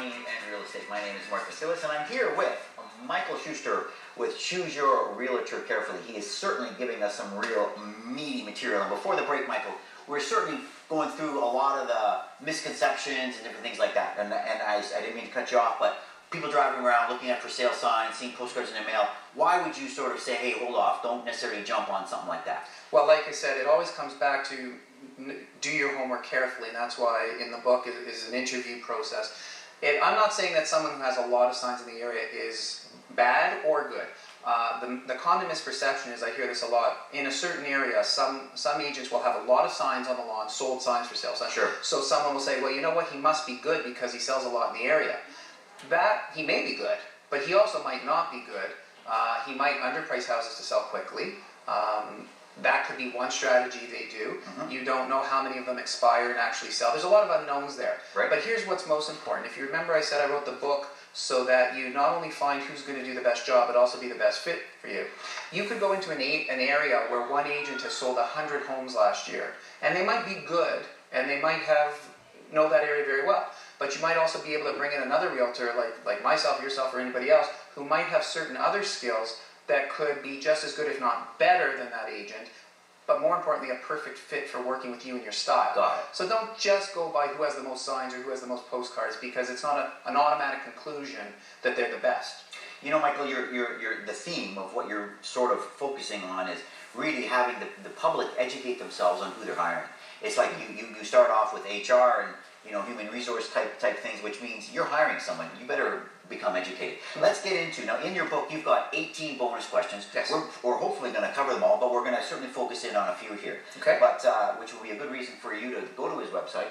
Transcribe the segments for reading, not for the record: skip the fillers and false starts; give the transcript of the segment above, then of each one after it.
money, and real estate. My name is Mark Vasilis, and I'm here with Michael Shuster with Choose Your Realtor Carefully. He is certainly giving us some real meaty material. And before the break, Michael, we're certainly going through a lot of the misconceptions and different things like that. And I didn't mean to cut you off, but people driving around, looking at for sale signs, seeing postcards in the mail, why would you sort of say, hey, hold off, don't necessarily jump on something like that? Well, like I said, it always comes back to do your homework carefully, and that's why in the book is an interview process. I'm not saying that someone who has a lot of signs in the area is bad or good. The common misperception is, I hear this a lot, in a certain area, some agents will have a lot of signs on the lawn, sold signs for sale. Sure. So someone will say, well, you know what, he must be good because he sells a lot in the area. That, he may be good, but he also might not be good. He might underprice houses to sell quickly. That could be one strategy they do. Mm-hmm. You don't know how many of them expire and actually sell. There's a lot of unknowns there. Right. But here's what's most important. If you remember, I said I wrote the book so that you not only find who's going to do the best job, but also be the best fit for you. You could go into an area where one agent has sold 100 homes last year, and they might be good, and they might know that area very well. But you might also be able to bring in another realtor, like myself, yourself, or anybody else, who might have certain other skills that could be just as good, if not better, than that agent, but more importantly, a perfect fit for working with you and your style. Got it. So don't just go by who has the most signs or who has the most postcards, because it's not an automatic conclusion that they're the best. You know, Michael, the theme of what you're sort of focusing on is really having the public educate themselves on who they're hiring. It's like you start off with HR and human resource type things, which means you're hiring someone. You better become educated. Let's get into, now in your book, you've got 18 bonus questions. Yes. We're hopefully going to cover them all, but we're going to certainly focus in on a few here. Okay. But which will be a good reason for you to go to his website,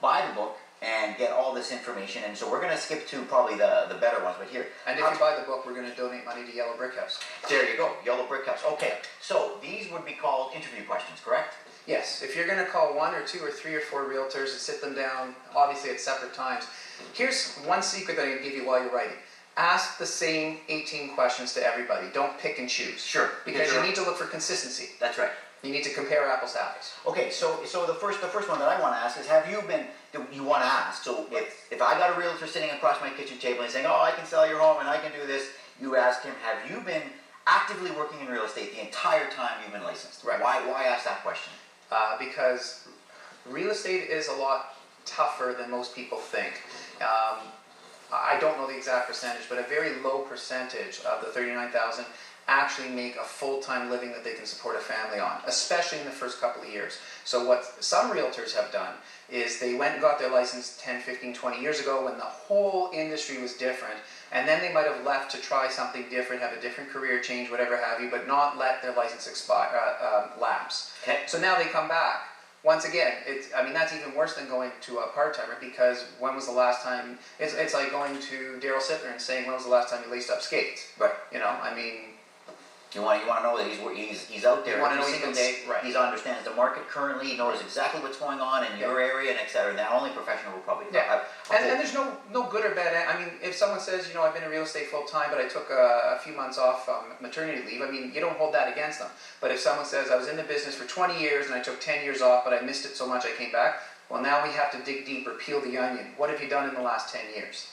buy the book, and get all this information. And so we're going to skip to probably the better ones, but here. And if you buy the book, we're going to donate money to Yellow Brick House. There you go, Yellow Brick House. Okay, so these would be called interview questions, correct? Yes, if you're going to call 1 or 2 or 3 or 4 realtors and sit them down, obviously at separate times, here's one secret that I can give you while you're writing. Ask the same 18 questions to everybody. Don't pick and choose. Sure. Because you need to look for consistency. That's right. You need to compare apples to apples. Okay, so the first one that I want to ask is, you want to ask, so if I got a realtor sitting across my kitchen table and saying, oh, I can sell your home and I can do this, you ask him, have you been actively working in real estate the entire time you've been licensed? Right. Why ask that question? Because real estate is a lot tougher than most people think. I don't know the exact percentage, but a very low percentage of the 39,000 actually make a full-time living that they can support a family on, especially in the first couple of years. So what some realtors have done is they went and got their license 10, 15, 20 years ago when the whole industry was different, and then they might have left to try something different, have a different career change, whatever have you, but not let their license lapse. Okay. So now they come back. Once again, that's even worse than going to a part-timer, because when was the last time, it's like going to Daryl Sittler and saying, when was the last time you laced up skates? Right. You want to know that he's out there every single day. Right. He understands the market currently. He knows exactly what's going on in your area, and et cetera. And that only professional will probably. Yeah. And there's no good or bad. If someone says, I've been in real estate full time, but I took a few months off maternity leave. You don't hold that against them. But if someone says, I was in the business for 20 years and I took 10 years off, but I missed it so much I came back. Well, now we have to dig deeper, peel the onion. What have you done in the last 10 years?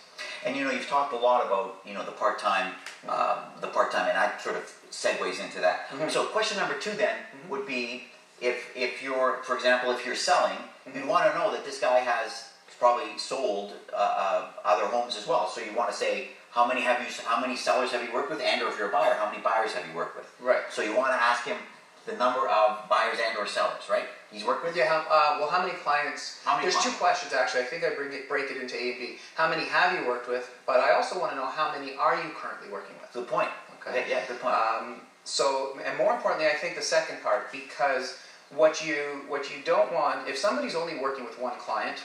And you've talked a lot about the part-time, and that sort of segues into that. Mm-hmm. So question number 2 then would be, if you're, for example, if you're selling, you want to know that this guy has probably sold other homes as well. So you want to say, how many sellers have you worked with, and or if you're a buyer, how many buyers have you worked with? Right. So you want to ask him the number of buyers and or sellers, right? He's worked with? Yeah, how many clients? There's 2 questions actually. I think I break it into A and B. How many have you worked with? But I also want to know, how many are you currently working with? Good point. Okay. Yeah, good point. And more importantly, I think the second part, because what you don't want, if somebody's only working with one client,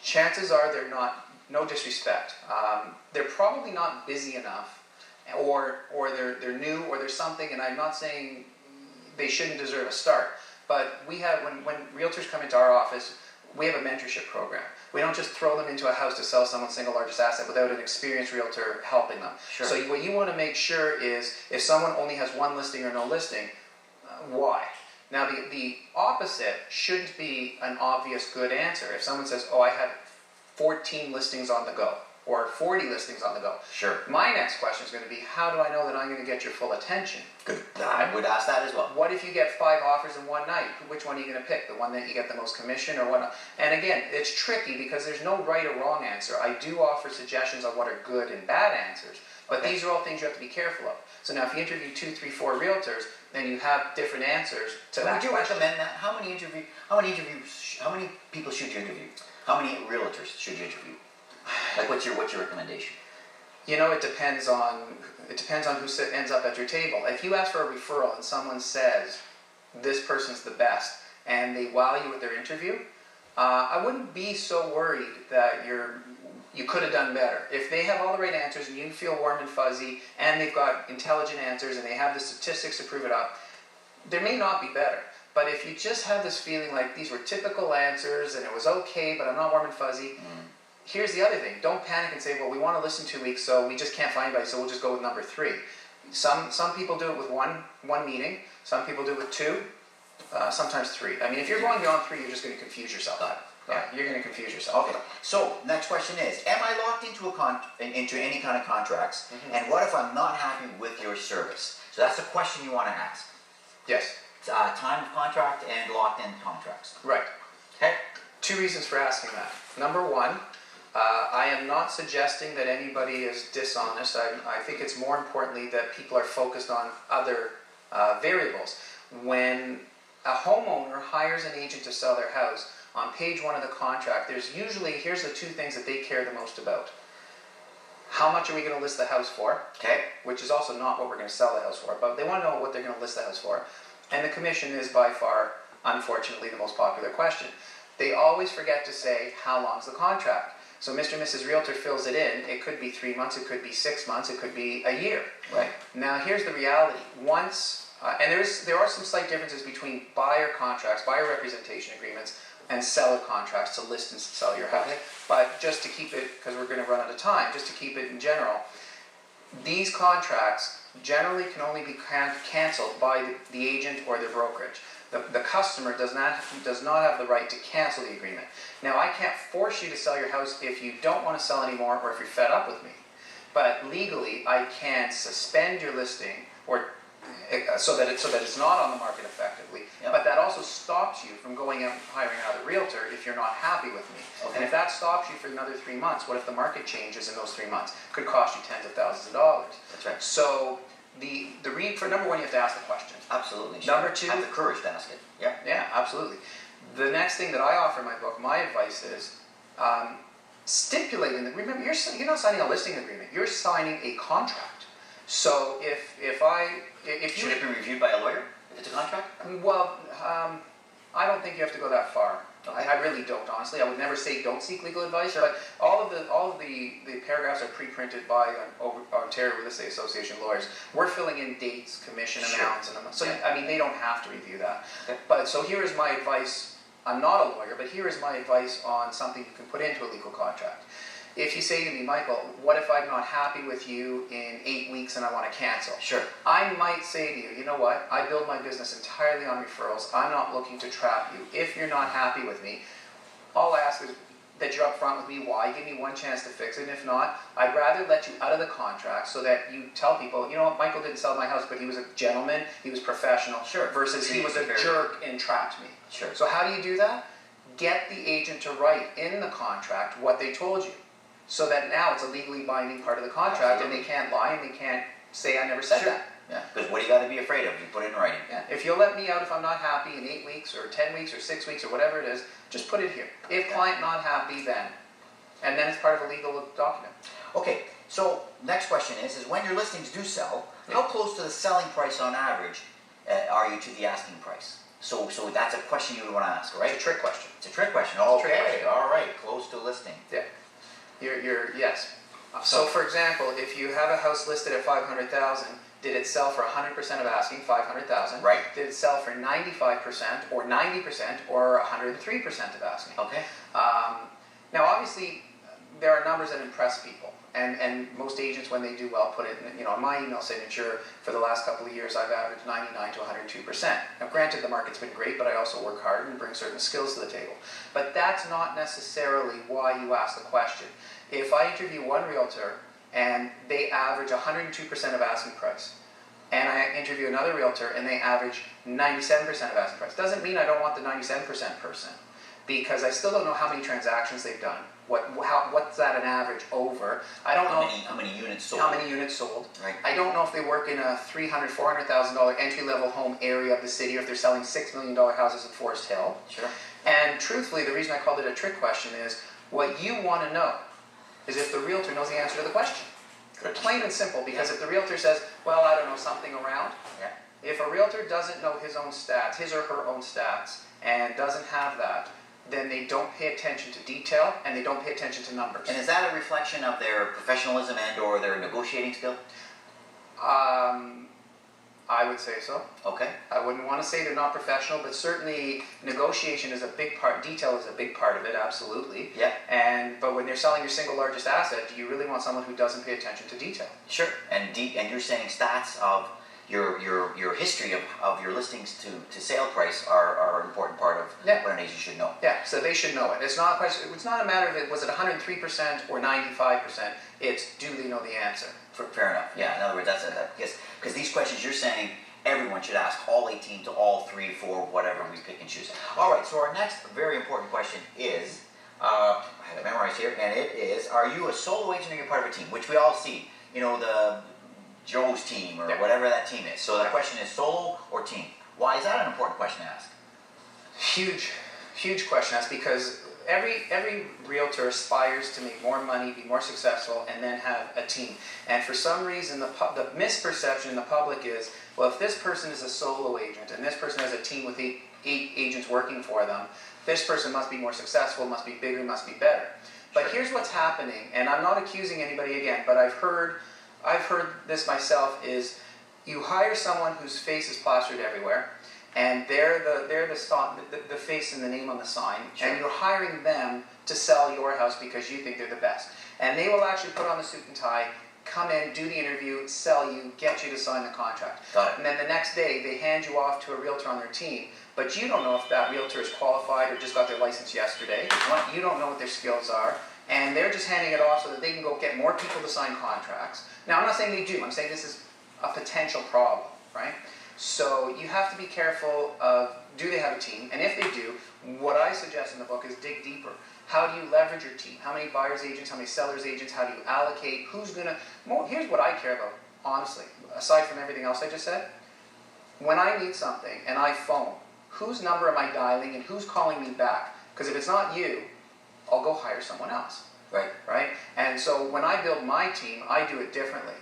chances are they're not, no disrespect, they're probably not busy enough, or they're new, or there's something, and I'm not saying they shouldn't deserve a start, but we have, when realtors come into our office, we have a mentorship program. We don't just throw them into a house to sell someone's single largest asset without an experienced realtor helping them. Sure. So what you want to make sure is, if someone only has one listing or no listing, why? Now the opposite shouldn't be an obvious good answer. If someone says, oh, I have 14 listings on the go or 40 listings on the go. Sure. My next question is going to be, how do I know that I'm going to get your full attention? Good. I would ask that as well. What if you get 5 offers in one night? Which one are you going to pick? The one that you get the most commission or whatnot? And again, it's tricky because there's no right or wrong answer. I do offer suggestions on what are good and bad answers, but these are all things you have to be careful of. So now if you interview 2, 3, 4 realtors, then you have different answers to that Would you question. recommend that? How many people should you interview? How many realtors should you interview? Like, what's your recommendation? You know, it depends on who ends up at your table. If you ask for a referral and someone says this person's the best and they wow you with their interview, I wouldn't be so worried that you could have done better. If they have all the right answers and you feel warm and fuzzy and they've got intelligent answers and they have the statistics to prove it up, there may not be better. But if you just have this feeling like these were typical answers and it was okay, but I'm not warm and fuzzy, here's the other thing. Don't panic and say, well, we want to listen 2 weeks, so we just can't find anybody, so we'll just go with number 3. Some people do it with one meeting. Some people do it with 2, sometimes 3. I mean, if you're going beyond 3, you're just going to confuse yourself. Yeah, you're going to confuse yourself. Okay. So next question is: am I locked into into any kind of contracts? And what if I'm not happy with your service? So that's a question you want to ask. Yes. Time of contract and locked-in contracts. Right. Okay. 2 reasons for asking that. Number 1, I am not suggesting that anybody is dishonest. I think it's more importantly that people are focused on other variables. When a homeowner hires an agent to sell their house, on page 1 of the contract, there's usually, here's the 2 things that they care the most about. How much are we going to list the house for? Okay. Which is also not what we're going to sell the house for, but they want to know what they're going to list the house for. And the commission is by far, unfortunately, the most popular question. They always forget to say, how long is the contract? So Mr. and Mrs. Realtor fills it in. It could be 3 months, it could be 6 months, it could be a year. Right. Now here's the reality. And there are some slight differences between buyer contracts, buyer representation agreements, and seller contracts to list and sell your house. But just to keep it, because we're going to run out of time, just to keep it in general, these contracts generally can only be canceled by the agent or the brokerage. The customer does not have the right to cancel the agreement. Now, I can't force you to sell your house if you don't want to sell anymore or if you're fed up with me. But legally, I can suspend your listing or so that it's not on the market effectively. Yep. But that also stops you from going out and hiring another realtor if you're not happy with me. Okay. And if that stops you for another 3 months, what if the market changes in those 3 months? It could cost you tens of thousands of dollars. That's right. So for number 1, you have to ask the question. Absolutely. Number 2, have the courage to ask it. Yeah. Yeah, absolutely. The next thing that I offer in my book, my advice is stipulating that. Remember, you're not signing a listing agreement. You're signing a contract. So if Should it be reviewed by a lawyer if it's a contract? Well, I don't think you have to go that far. Okay. I really don't, honestly. I would never say don't seek legal advice, but all of the paragraphs are pre-printed by Ontario Real Estate Association lawyers. We're filling in dates, commission amounts, and so I mean they don't have to review that. Okay. But so here is my advice. I'm not a lawyer, but here is my advice on something you can put into a legal contract. If you say to me, Michael, what if I'm not happy with you in 8 weeks and I want to cancel? Sure. I might say to you, you know what? I build my business entirely on referrals. I'm not looking to trap you. If you're not happy with me, all I ask is that you're upfront with me. Why? Give me one chance to fix it. And if not, I'd rather let you out of the contract so that you tell people, you know what? Michael didn't sell my house, but he was a gentleman. He was professional. Sure. Versus he was a jerk and trapped me. Sure. So how do you do that? Get the agent to write in the contract what they told you. So that now it's a legally binding part of the contract. Absolutely. And they can't lie and they can't say I never said that. Yeah, because what do you got to be afraid of? You put it in writing. Yeah. If you'll let me out if I'm not happy in 8 weeks or 10 weeks or 6 weeks or whatever it is, just put it here. If client not happy, then. And then it's part of a legal document. Okay, so next question is when your listings do sell, how close to the selling price on average are you to the asking price? So that's a question you would want to ask, right? It's a trick question. It's a trick question. It's a trick Okay, question. all right, close to listing. Yeah. Yes. So for example, if you have a house listed at $500,000, did it sell for 100% of asking, $500,000? Right. Did it sell for 95% or 90% or 103% of asking? Okay. Now obviously, there are numbers that impress people. and most agents, when they do well, put it in, in my email signature. For the last couple of years, I've averaged 99 to 102%. Now, granted, the market's been great, but I also work hard and bring certain skills to the table. But that's not necessarily why you ask the question. If I interview one realtor and they average 102% of asking price, and I interview another realtor and they average 97% of asking price, doesn't mean I don't want the 97% person, because I still don't know how many transactions they've done. What's that an average over? I don't know how many units sold. How many units sold. Right. I don't know if they work in a $300,000, $400,000 entry-level home area of the city, or if they're selling $6 million houses in Forest Hill. Sure. And truthfully, the reason I called it a trick question is, what you want to know is if the realtor knows the answer to the question. Good. Plain and simple, because if the realtor says, well, I don't know, something around. Yeah. If a realtor doesn't know his own stats, his or her own stats, and doesn't have that, then they don't pay attention to detail and they don't pay attention to numbers. And is that a reflection of their professionalism and or their negotiating skill? I would say so. Okay. I wouldn't want to say they're not professional, but certainly negotiation is a big part, detail is a big part of it, absolutely. Yeah. But when you're selling your single largest asset, do you really want someone who doesn't pay attention to detail? Sure. And you're saying stats of your history of your listings to sale price are an important part of what an agent should know. Yeah, so they should know it. It's not a matter of was it 103% or 95%. It's do they know the answer? Fair enough. Yeah. In other words, that's because these questions you're saying everyone should ask, all 18 to all 3, 4, whatever we pick and choose. All right. So our next very important question is, I have it memorized here, and it is: are you a solo agent or you're part of a team? Which we all see. The Joe's team or whatever that team is. So the question is solo or team. Why is that an important question to ask? Huge question to ask, because every realtor aspires to make more money, be more successful, and then have a team. And for some reason, the misperception in the public is, well, if this person is a solo agent and this person has a team with eight agents working for them, this person must be more successful, must be bigger, must be better. But here's what's happening, and I'm not accusing anybody again, but I've heard this myself, is you hire someone whose face is plastered everywhere, and they're the face and the name on the sign, and you're hiring them to sell your house because you think they're the best. And they will actually put on the suit and tie, come in, do the interview, sell you, get you to sign the contract. Got it. And then the next day, they hand you off to a realtor on their team, but you don't know if that realtor is qualified or just got their license yesterday. You don't know what their skills are. And they're just handing it off so that they can go get more people to sign contracts. Now, I'm not saying they do. I'm saying this is a potential problem, right? So you have to be careful of, do they have a team? And if they do, what I suggest in the book is dig deeper. How do you leverage your team? How many buyer's agents, how many seller's agents, how do you allocate? Here's what I care about, honestly, aside from everything else I just said. When I need something and I phone, whose number am I dialing and who's calling me back? Because if it's not you, I'll go hire someone else. Right? And so when I build my team, I do it differently.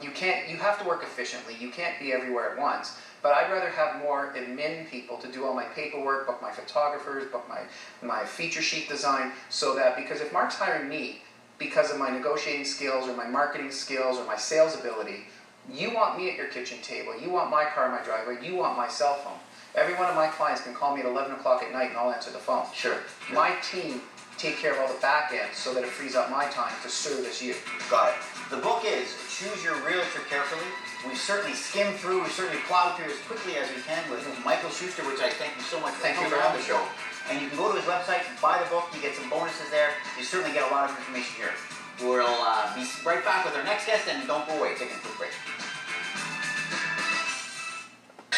You have to work efficiently. You can't be everywhere at once. But I'd rather have more admin people to do all my paperwork, book my photographers, book my feature sheet design, so that, because if Mark's hiring me because of my negotiating skills or my marketing skills or my sales ability, you want me at your kitchen table, you want my car in my driveway, you want my cell phone. Every one of my clients can call me at 11 o'clock at night and I'll answer the phone. Sure. My team take care of all the back end so that it frees up my time to service you. Got it. The book is Choose Your Realtor Carefully. We've certainly skimmed through, we've certainly plowed through as quickly as we can with Michael Shuster, which I thank you so much for coming on the show. And you can go to his website and buy the book. You get some bonuses there. You certainly get a lot of information here. We'll be right back with our next guest, and don't go away. Take a quick break.